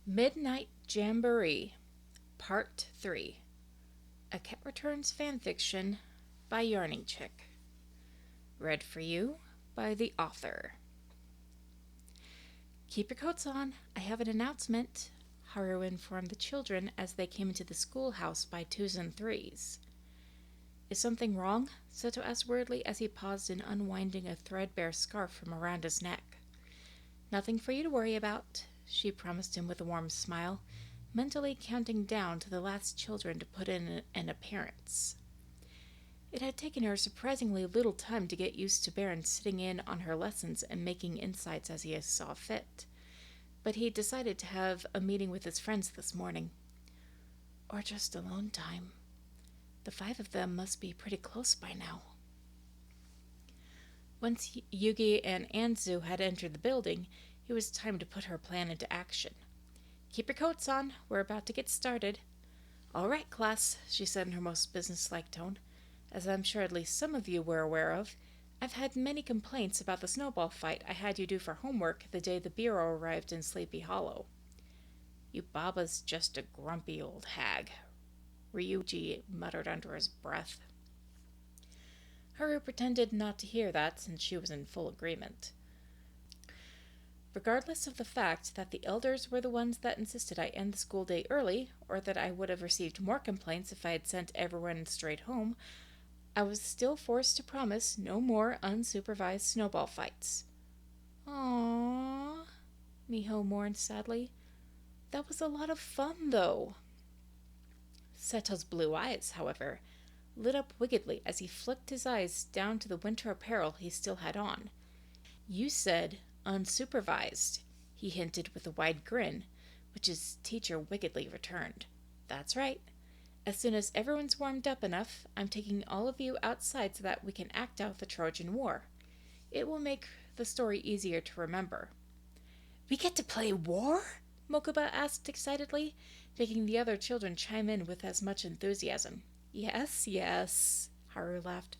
Midnight Jamboree, Part 3. A Cat Returns fanfiction by Yarning Chick. Read for you by the author. Keep your coats on. I have an announcement, Haru informed the children as they came into the schoolhouse by twos and threes. Is something wrong? Seto asked worriedly as he paused in unwinding a threadbare scarf from around his neck. Nothing for you to worry about, she promised him with a warm smile, mentally counting down to the last children to put in an appearance. It had taken her surprisingly little time to get used to Baron sitting in on her lessons and making insights as he saw fit, but he decided to have a meeting with his friends this morning. Or just alone time. The 5 of them must be pretty close by now. Once Yugi and Anzu had entered the building, it was time to put her plan into action. Keep your coats on. We're about to get started. All right, class, she said in her most businesslike tone. As I'm sure at least some of you were aware of, I've had many complaints about the snowball fight I had you do for homework the day the bureau arrived in Sleepy Hollow. Yubaba's just a grumpy old hag, Ryuji muttered under his breath. Haru pretended not to hear that since she was in full agreement. Regardless of the fact that the elders were the ones that insisted I end the school day early, or that I would have received more complaints if I had sent everyone straight home, I was still forced to promise no more unsupervised snowball fights. Aww, Miho mourned sadly. That was a lot of fun, though. Seto's blue eyes, however, lit up wickedly as he flicked his eyes down to the winter apparel he still had on. You said unsupervised, he hinted with a wide grin, which his teacher wickedly returned. That's right. As soon as everyone's warmed up enough, I'm taking all of you outside so that we can act out the Trojan War. It will make the story easier to remember. We get to play war? Mokuba asked excitedly, making the other children chime in with as much enthusiasm. Yes, yes, Haru laughed,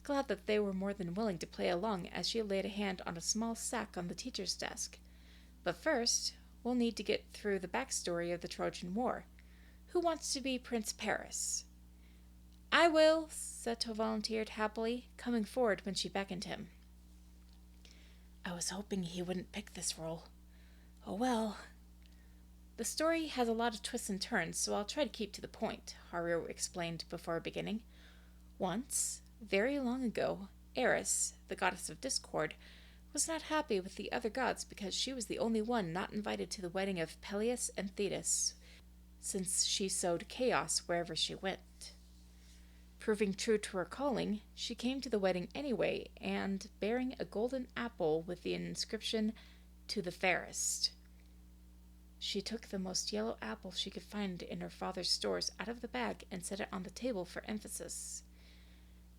glad that they were more than willing to play along as she laid a hand on a small sack on the teacher's desk. But first, we'll need to get through the backstory of the Trojan War. Who wants to be Prince Paris? I will, Seto volunteered happily, coming forward when she beckoned him. I was hoping he wouldn't pick this role. Oh well. The story has a lot of twists and turns, so I'll try to keep to the point, Haru explained before beginning. Once, very long ago, Eris, the goddess of discord, was not happy with the other gods because she was the only one not invited to the wedding of Peleus and Thetis, since she sowed chaos wherever she went. Proving true to her calling, she came to the wedding anyway, and bearing a golden apple with the inscription, "To the fairest." She took the most yellow apple she could find in her father's stores out of the bag and set it on the table for emphasis.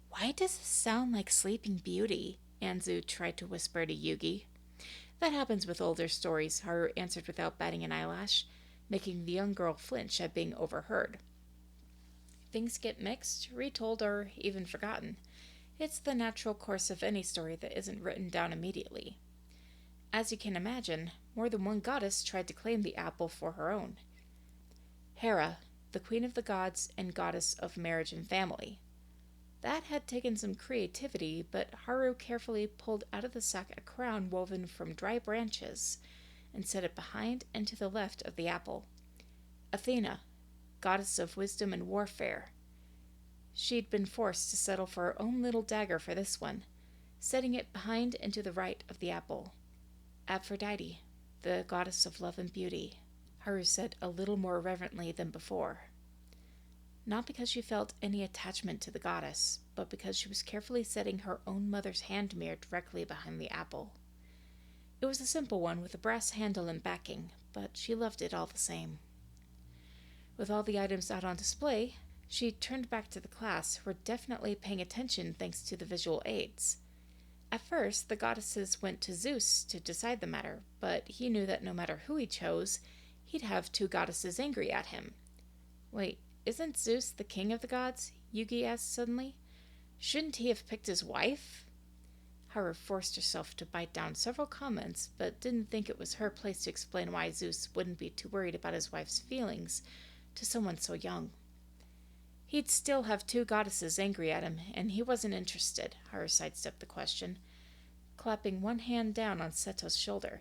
Why does this sound like Sleeping Beauty? Anzu tried to whisper to Yugi. That happens with older stories, Haru answered without batting an eyelash, making the young girl flinch at being overheard. Things get mixed, retold, or even forgotten. It's the natural course of any story that isn't written down immediately. As you can imagine, more than one goddess tried to claim the apple for her own. Hera, the queen of the gods and goddess of marriage and family. That had taken some creativity, but Haru carefully pulled out of the sack a crown woven from dry branches and set it behind and to the left of the apple. Athena, goddess of wisdom and warfare. She'd been forced to settle for her own little dagger for this one, setting it behind and to the right of the apple. Aphrodite, the goddess of love and beauty, Haru said a little more reverently than before. Not because she felt any attachment to the goddess, but because she was carefully setting her own mother's hand mirror directly behind the apple. It was a simple one with a brass handle and backing, but she loved it all the same. With all the items out on display, she turned back to the class, who were definitely paying attention thanks to the visual aids. At first, the goddesses went to Zeus to decide the matter, but he knew that no matter who he chose, he'd have 2 goddesses angry at him. Wait, isn't Zeus the king of the gods? Yugi asked suddenly. Shouldn't he have picked his wife? Haru forced herself to bite down several comments, but didn't think it was her place to explain why Zeus wouldn't be too worried about his wife's feelings to someone so young. He'd still have two goddesses angry at him, and he wasn't interested. Haru sidestepped the question, clapping one hand down on Seto's shoulder.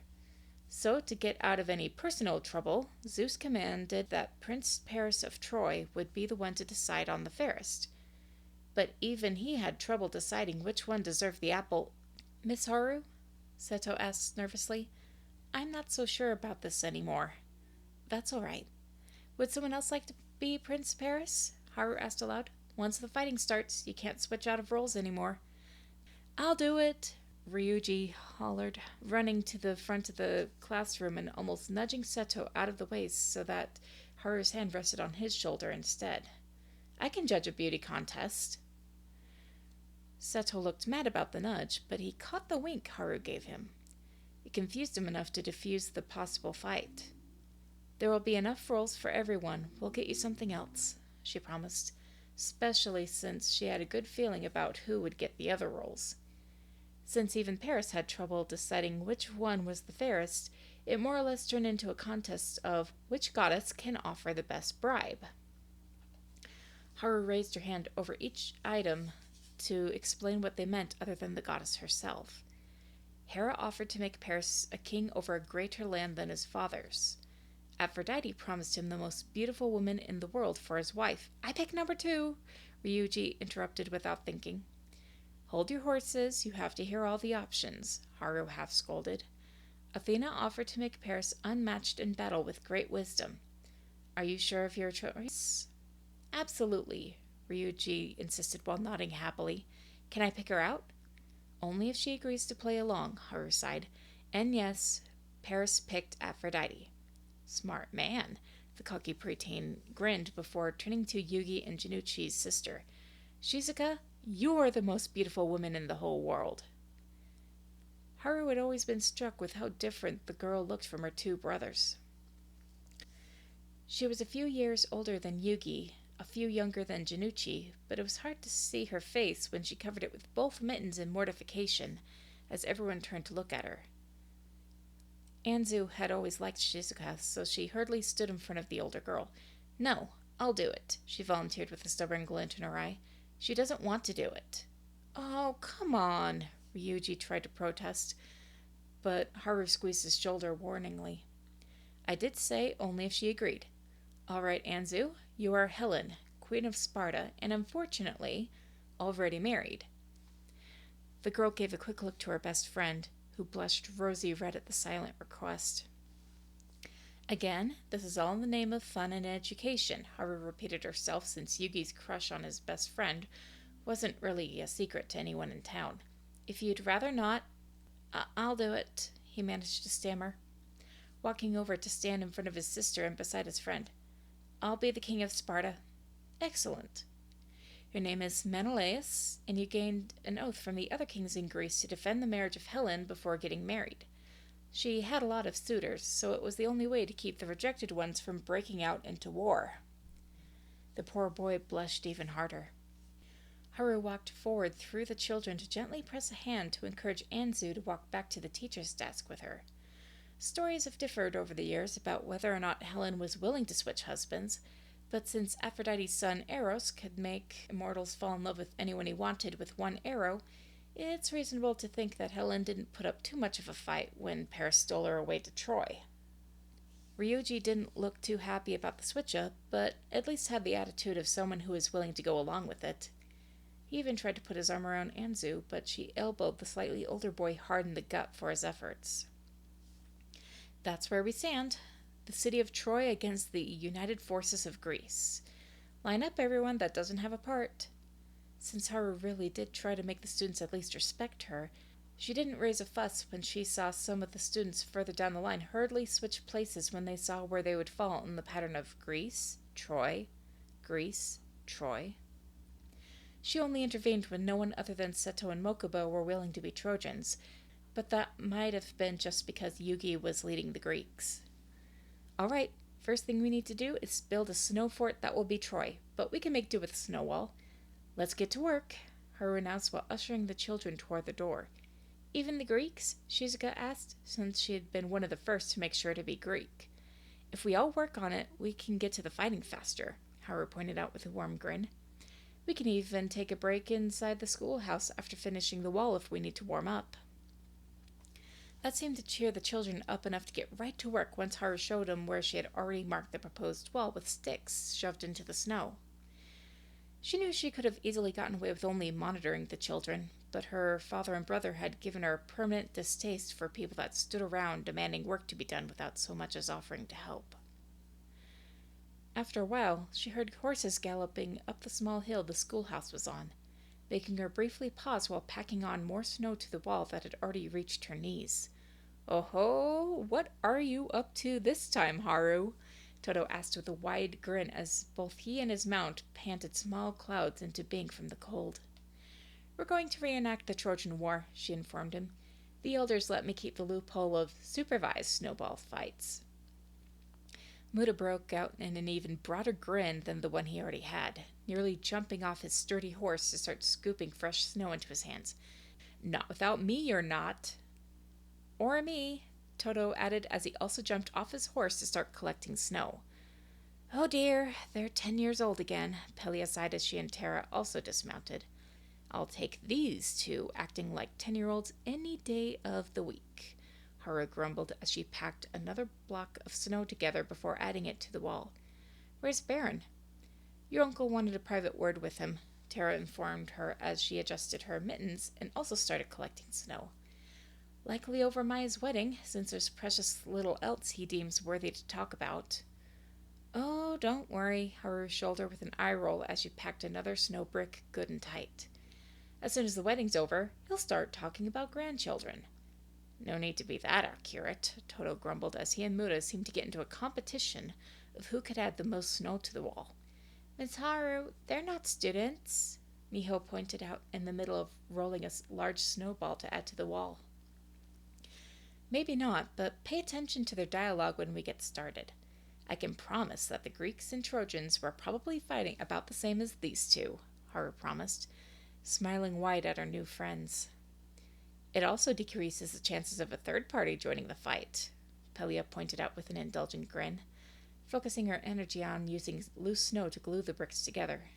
So, to get out of any personal trouble, Zeus commanded that Prince Paris of Troy would be the one to decide on the fairest. But even he had trouble deciding which one deserved the apple. Miss Haru? Seto asked nervously. I'm not so sure about this anymore. That's all right. Would someone else like to be Prince Paris? Haru asked aloud. Once the fighting starts, you can't switch out of roles anymore. I'll do it, Ryuji hollered, running to the front of the classroom and almost nudging Seto out of the way so that Haru's hand rested on his shoulder instead. I can judge a beauty contest. Seto looked mad about the nudge, but he caught the wink Haru gave him. It confused him enough to defuse the possible fight. There will be enough roles for everyone. We'll get you something else, she promised, especially since she had a good feeling about who would get the other roles. Since even Paris had trouble deciding which one was the fairest, it more or less turned into a contest of which goddess can offer the best bribe. Haru raised her hand over each item to explain what they meant other than the goddess herself. Hera offered to make Paris a king over a greater land than his father's. Aphrodite promised him the most beautiful woman in the world for his wife. I pick number 2, Ryuji interrupted without thinking. Hold your horses, you have to hear all the options, Haru half scolded. Athena offered to make Paris unmatched in battle with great wisdom. Are you sure of your choice? Absolutely, Ryuji insisted while nodding happily. Can I pick her out? Only if she agrees to play along, Haru sighed. And yes, Paris picked Aphrodite. Smart man, the cocky preteen grinned before turning to Yugi and Janucci's sister. Shizuka, you're the most beautiful woman in the whole world. Haru had always been struck with how different the girl looked from her two brothers. She was a few years older than Yugi, a few younger than Janucci, but it was hard to see her face when she covered it with both mittens in mortification, as everyone turned to look at her. Anzu had always liked Shizuka, so she hurriedly stood in front of the older girl. No, I'll do it, she volunteered with a stubborn glint in her eye. She doesn't want to do it. Oh, come on, Ryuji tried to protest, but Haru squeezed his shoulder warningly. I did say only if she agreed. All right, Anzu, you are Helen, Queen of Sparta, and unfortunately, already married. The girl gave a quick look to her best friend, who blushed rosy red at the silent request. Again, this is all in the name of fun and education, Haru repeated herself since Yugi's crush on his best friend wasn't really a secret to anyone in town. If you'd rather not, I'll do it, he managed to stammer, walking over to stand in front of his sister and beside his friend. I'll be the king of Sparta. Excellent. Your name is Menelaus, and you gained an oath from the other kings in Greece to defend the marriage of Helen before getting married. She had a lot of suitors, so it was the only way to keep the rejected ones from breaking out into war. The poor boy blushed even harder. Haru walked forward through the children to gently press a hand to encourage Anzu to walk back to the teacher's desk with her. Stories have differed over the years about whether or not Helen was willing to switch husbands, but since Aphrodite's son Eros could make immortals fall in love with anyone he wanted with one arrow, it's reasonable to think that Helen didn't put up too much of a fight when Paris stole her away to Troy. Ryuji didn't look too happy about the switch-up, but at least had the attitude of someone who was willing to go along with it. He even tried to put his arm around Anzu, but she elbowed the slightly older boy hard in the gut for his efforts. That's where we stand. The city of Troy against the united forces of Greece. Line up, everyone that doesn't have a part. Since Haru really did try to make the students at least respect her, she didn't raise a fuss when she saw some of the students further down the line hurriedly switch places when they saw where they would fall in the pattern of Greece, Troy, Greece, Troy. She only intervened when no one other than Seto and Mokuba were willing to be Trojans, but that might have been just because Yugi was leading the Greeks. All right, first thing we need to do is build a snow fort that will be Troy, but we can make do with a snow wall. Let's get to work, Haru announced while ushering the children toward the door. Even the Greeks? Shizuka asked, since she had been one of the first to make sure to be Greek. If we all work on it, we can get to the fighting faster, Haru pointed out with a warm grin. We can even take a break inside the schoolhouse after finishing the wall if we need to warm up. That seemed to cheer the children up enough to get right to work once Haru showed them where she had already marked the proposed wall with sticks shoved into the snow. She knew she could have easily gotten away with only monitoring the children, but her father and brother had given her a permanent distaste for people that stood around demanding work to be done without so much as offering to help. After a while, she heard horses galloping up the small hill the schoolhouse was on, making her briefly pause while packing on more snow to the wall that had already reached her knees. "Oh-ho, what are you up to this time, Haru?" Toto asked with a wide grin as both he and his mount panted small clouds into being from the cold. "We're going to reenact the Trojan War," she informed him. "The elders let me keep the loophole of supervised snowball fights." Muta broke out in an even broader grin than the one he already had, nearly jumping off his sturdy horse to start scooping fresh snow into his hands. "Not without me, you're not." "Or me," Toto added as he also jumped off his horse to start collecting snow. "Oh dear, they're 10 years old again," Pelia sighed as she and Tara also dismounted. "I'll take these two acting like 10-year-olds any day of the week," Haru grumbled as she packed another block of snow together before adding it to the wall. "Where's Baron?" "Your uncle wanted a private word with him," Tara informed her as she adjusted her mittens and also started collecting snow. "Likely over Maya's wedding, since there's precious little else he deems worthy to talk about." "Oh, don't worry," Haru shouldered with an eye roll as she packed another snow brick good and tight. "As soon as the wedding's over, he'll start talking about grandchildren." "No need to be that accurate," Toto grumbled as he and Muta seemed to get into a competition of who could add the most snow to the wall. "Miss Haru, they're not students," Miho pointed out in the middle of rolling a large snowball to add to the wall. "Maybe not, but pay attention to their dialogue when we get started. I can promise that the Greeks and Trojans were probably fighting about the same as these two," Haru promised, smiling wide at her new friends. "It also decreases the chances of a third party joining the fight," Pelia pointed out with an indulgent grin, focusing her energy on using loose snow to glue the bricks together.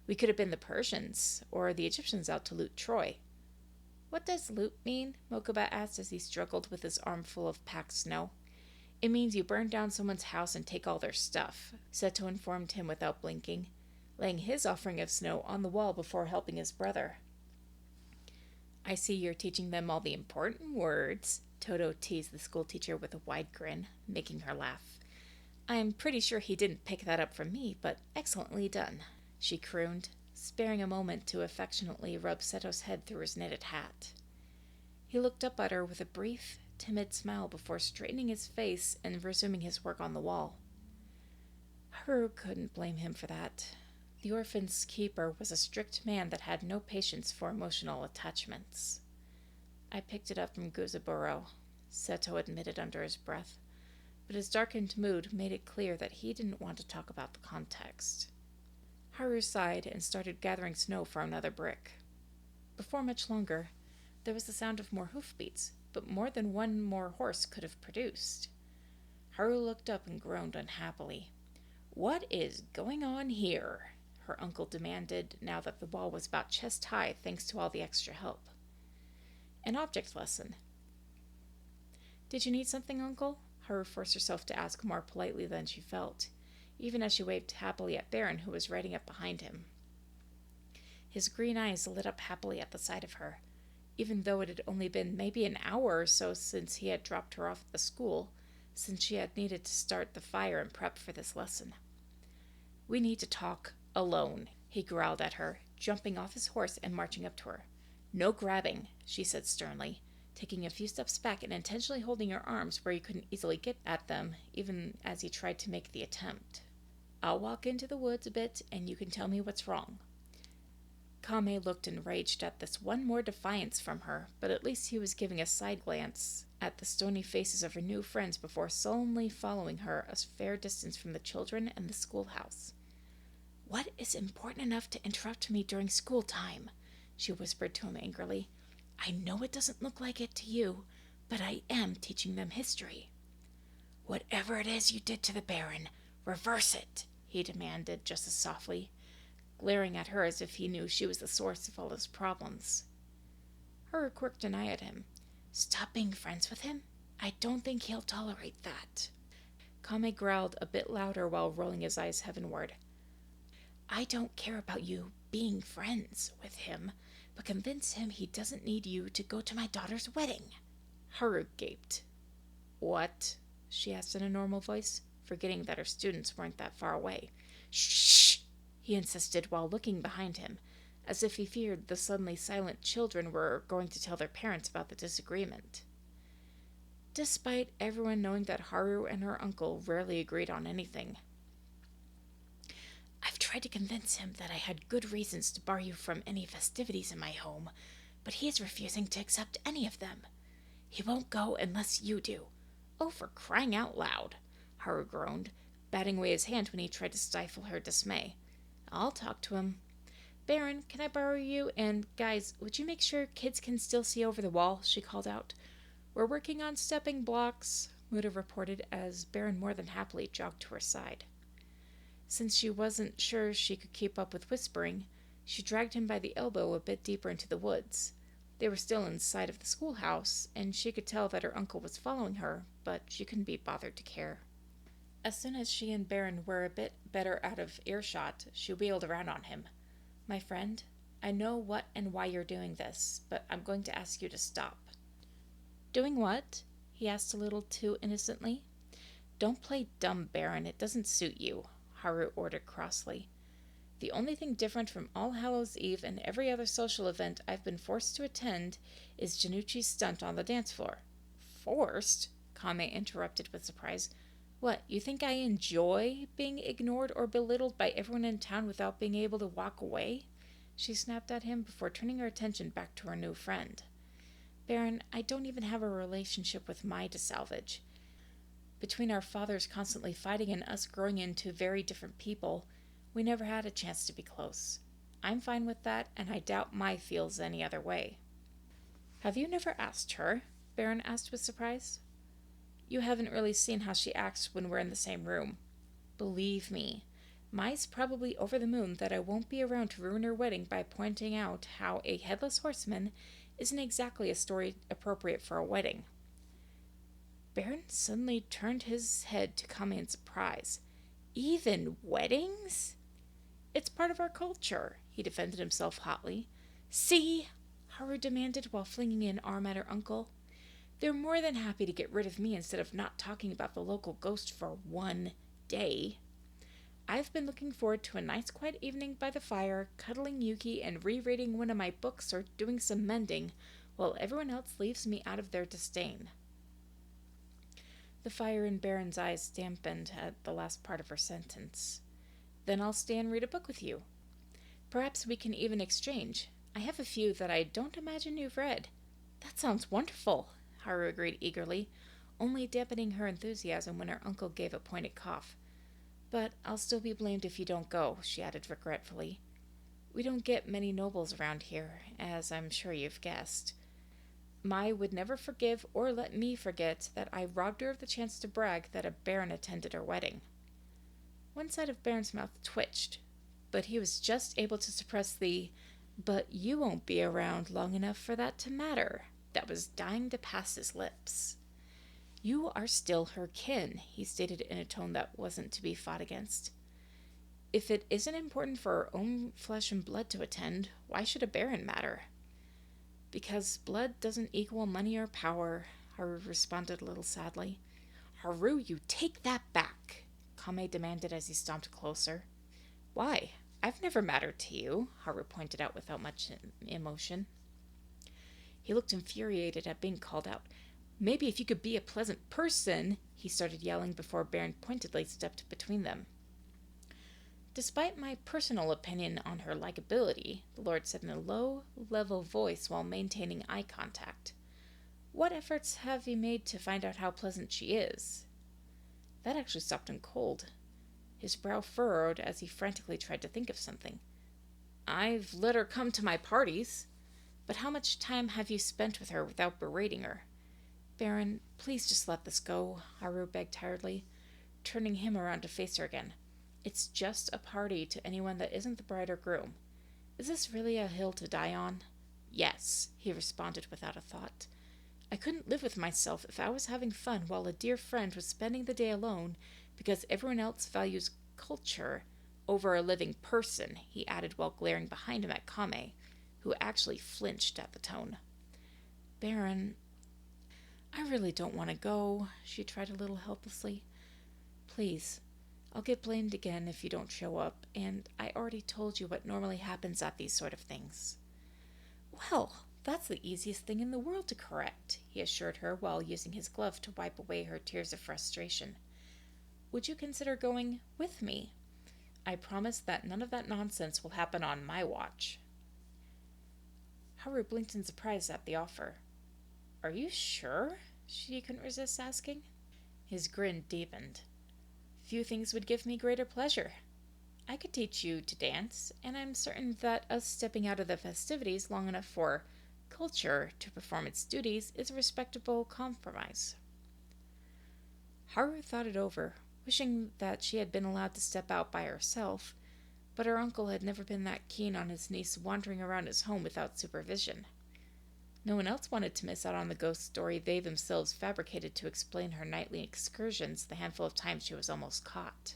"We could have been the Persians, or the Egyptians out to loot Troy." "What does loot mean?" Mokuba asked as he struggled with his armful of packed snow. "It means you burn down someone's house and take all their stuff," Seto informed him without blinking, laying his offering of snow on the wall before helping his brother. "I see you're teaching them all the important words," Toto teased the schoolteacher with a wide grin, making her laugh. "I'm pretty sure he didn't pick that up from me, but excellently done," she crooned, sparing a moment to affectionately rub Seto's head through his knitted hat. He looked up at her with a brief, timid smile before straightening his face and resuming his work on the wall. Haru couldn't blame him for that. The orphan's keeper was a strict man that had no patience for emotional attachments. "I picked it up from Guzaburo," Seto admitted under his breath, but his darkened mood made it clear that he didn't want to talk about the context. Haru sighed and started gathering snow for another brick. Before much longer, there was the sound of more hoofbeats, but more than one more horse could have produced. Haru looked up and groaned unhappily. "What is going on here?" her uncle demanded now that the wall was about chest high thanks to all the extra help. "An object lesson." "Did you need something, Uncle?" Haru forced herself to ask more politely than she felt, even as she waved happily at Baron, who was riding up behind him. His green eyes lit up happily at the sight of her, even though it had only been maybe an hour or so since he had dropped her off at the school, since she had needed to start the fire and prep for this lesson. "We need to talk alone," he growled at her, jumping off his horse and marching up to her. "No grabbing," she said sternly, taking a few steps back and intentionally holding her arms where he couldn't easily get at them, even as he tried to make the attempt. "I'll walk into the woods a bit, and you can tell me what's wrong." Kame looked enraged at this one more defiance from her, but at least he was giving a side glance at the stony faces of her new friends before sullenly following her a fair distance from the children and the schoolhouse. "What is important enough to interrupt me during school time?" she whispered to him angrily. I know it doesn't look like it to you, but I am teaching them history. Whatever it is you did to the Baron, reverse it, he demanded just as softly, glaring at her as if he knew she was the source of all his problems. Haru quirked an eye at him. Stop being friends with him? I don't think he'll tolerate that. Kame growled a bit louder while rolling his eyes heavenward. I don't care about you being friends with him, but convince him he doesn't need you to go to my daughter's wedding. Haru gaped. What? She asked in a normal voice, forgetting that her students weren't that far away. Shh! He insisted while looking behind him, as if he feared the suddenly silent children were going to tell their parents about the disagreement. Despite everyone knowing that Haru and her uncle rarely agreed on anything. I've tried to convince him that I had good reasons to bar you from any festivities in my home, but he is refusing to accept any of them. He won't go unless you do. Oh, for crying out loud, Haru groaned, batting away his hand when he tried to stifle her dismay. I'll talk to him. Baron, can I borrow you? And guys, would you make sure kids can still see over the wall? She called out. We're working on stepping blocks, Muta reported as Baron more than happily jogged to her side. Since she wasn't sure she could keep up with whispering, she dragged him by the elbow a bit deeper into the woods. They were still in sight of the schoolhouse, and she could tell that her uncle was following her, but she couldn't be bothered to care. As soon as she and Baron were a bit better out of earshot, she wheeled around on him. My friend, I know what and why you're doing this, but I'm going to ask you to stop. Doing what? He asked a little too innocently. Don't play dumb, Baron. It doesn't suit you, Haru ordered crossly. The only thing different from All Hallows Eve and every other social event I've been forced to attend is Janucci's stunt on the dance floor. Forced? Kame interrupted with surprise. What, you think I enjoy being ignored or belittled by everyone in town without being able to walk away? She snapped at him before turning her attention back to her new friend. Baron, I don't even have a relationship with Mai to salvage. Between our fathers constantly fighting and us growing into very different people, we never had a chance to be close. I'm fine with that, and I doubt Mai feels any other way. Have you never asked her? Baron asked with surprise. You haven't really seen how she acts when we're in the same room. Believe me, Mai's probably over the moon that I won't be around to ruin her wedding by pointing out how a headless horseman isn't exactly a story appropriate for a wedding. Baron suddenly turned his head to Kame in surprise. Even weddings? It's part of our culture, he defended himself hotly. See? Haru demanded while flinging an arm at her uncle. They're more than happy to get rid of me instead of not talking about the local ghost for one day. I've been looking forward to a nice quiet evening by the fire, cuddling Yuki and rereading one of my books or doing some mending, while everyone else leaves me out of their disdain. The fire in Baron's eyes dampened at the last part of her sentence. Then I'll stay and read a book with you. Perhaps we can even exchange. I have a few that I don't imagine you've read. That sounds wonderful, Haru agreed eagerly, only dampening her enthusiasm when her uncle gave a pointed cough. But I'll still be blamed if you don't go, she added regretfully. We don't get many nobles around here, as I'm sure you've guessed. Mai would never forgive or let me forget that I robbed her of the chance to brag that a baron attended her wedding. One side of Baron's mouth twitched, but he was just able to suppress the "but you won't be around long enough for that to matter" that was dying to pass his lips. You are still her kin, he stated in a tone that wasn't to be fought against. If it isn't important for her own flesh and blood to attend, why should a baron matter? Because blood doesn't equal money or power, Haru responded a little sadly. Haru, you take that back, Kame demanded as he stomped closer. Why? I've never mattered to you, Haru pointed out without much emotion. He looked infuriated at being called out. Maybe if you could be a pleasant person, he started yelling before Baron pointedly stepped between them. Despite my personal opinion on her likability, the Lord said in a low, level voice while maintaining eye contact, what efforts have you made to find out how pleasant she is? That actually stopped him cold. His brow furrowed as he frantically tried to think of something. I've let her come to my parties. But how much time have you spent with her without berating her? Baron, please just let this go, Haru begged tiredly, turning him around to face her again. It's just a party to anyone that isn't the bride or groom. Is this really a hill to die on? Yes, he responded without a thought. I couldn't live with myself if I was having fun while a dear friend was spending the day alone because everyone else values culture over a living person, he added while glaring behind him at Kame, who actually flinched at the tone. Baron, I really don't want to go, she tried a little helplessly. Please, I'll get blamed again if you don't show up, and I already told you what normally happens at these sort of things. Well, that's the easiest thing in the world to correct, he assured her while using his glove to wipe away her tears of frustration. Would you consider going with me? I promise that none of that nonsense will happen on my watch. Haru blinked in surprise at the offer. Are you sure? She couldn't resist asking. His grin deepened. Few things would give me greater pleasure. I could teach you to dance, and I'm certain that us stepping out of the festivities long enough for culture to perform its duties is a respectable compromise. Haru thought it over, wishing that she had been allowed to step out by herself, but her uncle had never been that keen on his niece wandering around his home without supervision. No one else wanted to miss out on the ghost story they themselves fabricated to explain her nightly excursions the handful of times she was almost caught.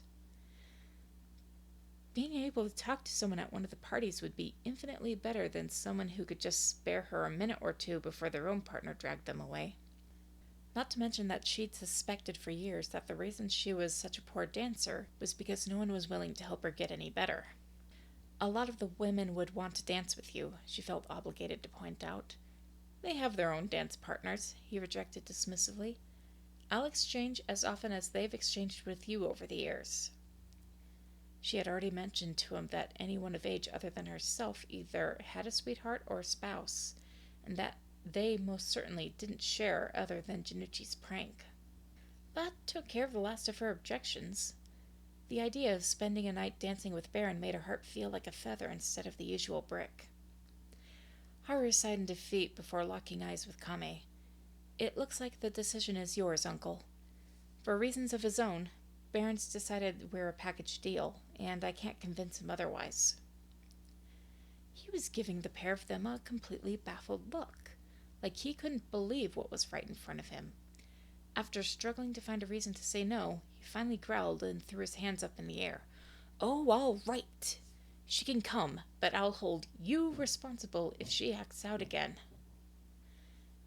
Being able to talk to someone at one of the parties would be infinitely better than someone who could just spare her a minute or two before their own partner dragged them away. Not to mention that she'd suspected for years that the reason she was such a poor dancer was because no one was willing to help her get any better. A lot of the women would want to dance with you, she felt obligated to point out. They have their own dance partners, he rejected dismissively. I'll exchange as often as they've exchanged with you over the years. She had already mentioned to him that anyone of age other than herself either had a sweetheart or a spouse, and that they most certainly didn't share other than Janucci's prank. That took care of the last of her objections. The idea of spending a night dancing with Baron made her heart feel like a feather instead of the usual brick. Haru sighed in defeat before locking eyes with Kame. It looks like the decision is yours, Uncle. For reasons of his own, Baron's decided we're a package deal, and I can't convince him otherwise. He was giving the pair of them a completely baffled look, like he couldn't believe what was right in front of him. After struggling to find a reason to say no, he finally growled and threw his hands up in the air. Oh, all right. She can come, but I'll hold you responsible if she acts out again.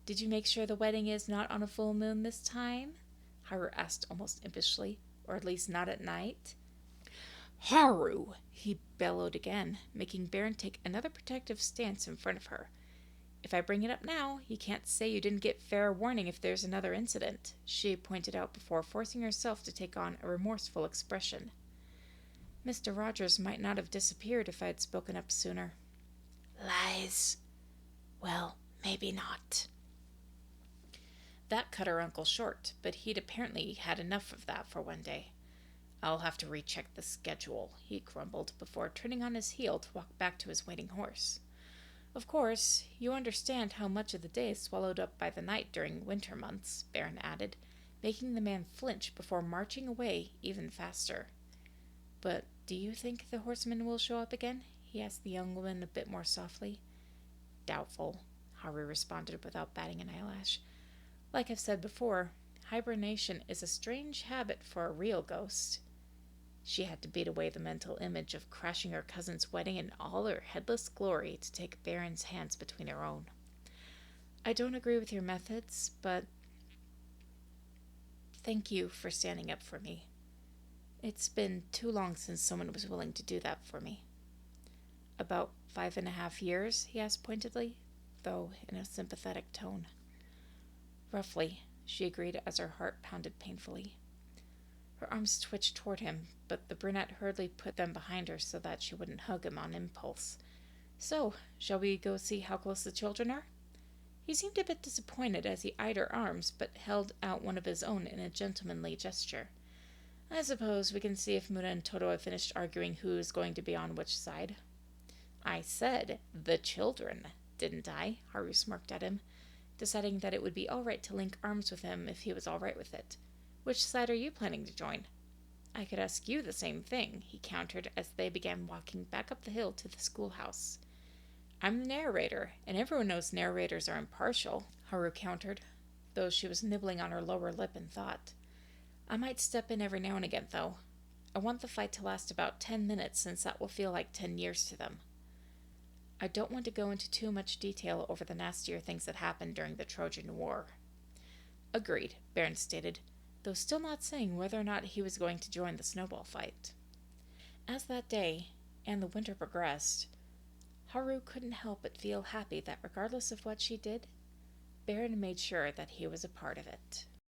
Did you make sure the wedding is not on a full moon this time? Haru asked almost impishly, or at least not at night. Haru! He bellowed again, making Baron take another protective stance in front of her. If I bring it up now, you can't say you didn't get fair warning if there's another incident, she pointed out before forcing herself to take on a remorseful expression. Mr. Rogers might not have disappeared if I had spoken up sooner. Lies. Well, maybe not. That cut her uncle short, but he'd apparently had enough of that for one day. I'll have to recheck the schedule, he grumbled before turning on his heel to walk back to his waiting horse. Of course, you understand how much of the day is swallowed up by the night during winter months, Baron added, making the man flinch before marching away even faster. But do you think the horseman will show up again? He asked the young woman a bit more softly. Doubtful, Haru responded without batting an eyelash. Like I've said before, hibernation is a strange habit for a real ghost. She had to beat away the mental image of crashing her cousin's wedding in all her headless glory to take Baron's hands between her own. I don't agree with your methods, but thank you for standing up for me. It's been too long since someone was willing to do that for me. About 5.5 years? He asked pointedly, though in a sympathetic tone. Roughly, she agreed as her heart pounded painfully. Her arms twitched toward him, but the brunette hurriedly put them behind her so that she wouldn't hug him on impulse. So, shall we go see how close the children are? He seemed a bit disappointed as he eyed her arms, but held out one of his own in a gentlemanly gesture. I suppose we can see if Muta and Toto have finished arguing who is going to be on which side. I said the children, Didn't I? Haru smirked at him, deciding that it would be all right to link arms with him if he was all right with it. Which side are you planning to join? I could ask you the same thing, he countered as they began walking back up the hill to the schoolhouse. I'm the narrator, and everyone knows narrators are impartial, Haru countered, though she was nibbling on her lower lip in thought. I might step in every now and again, though. I want the fight to last about 10 minutes, since that will feel like 10 years to them. I don't want to go into too much detail over the nastier things that happened during the Trojan War. Agreed, Baron stated, though still not saying whether or not he was going to join the snowball fight. As that day and the winter progressed, Haru couldn't help but feel happy that regardless of what she did, Baron made sure that he was a part of it.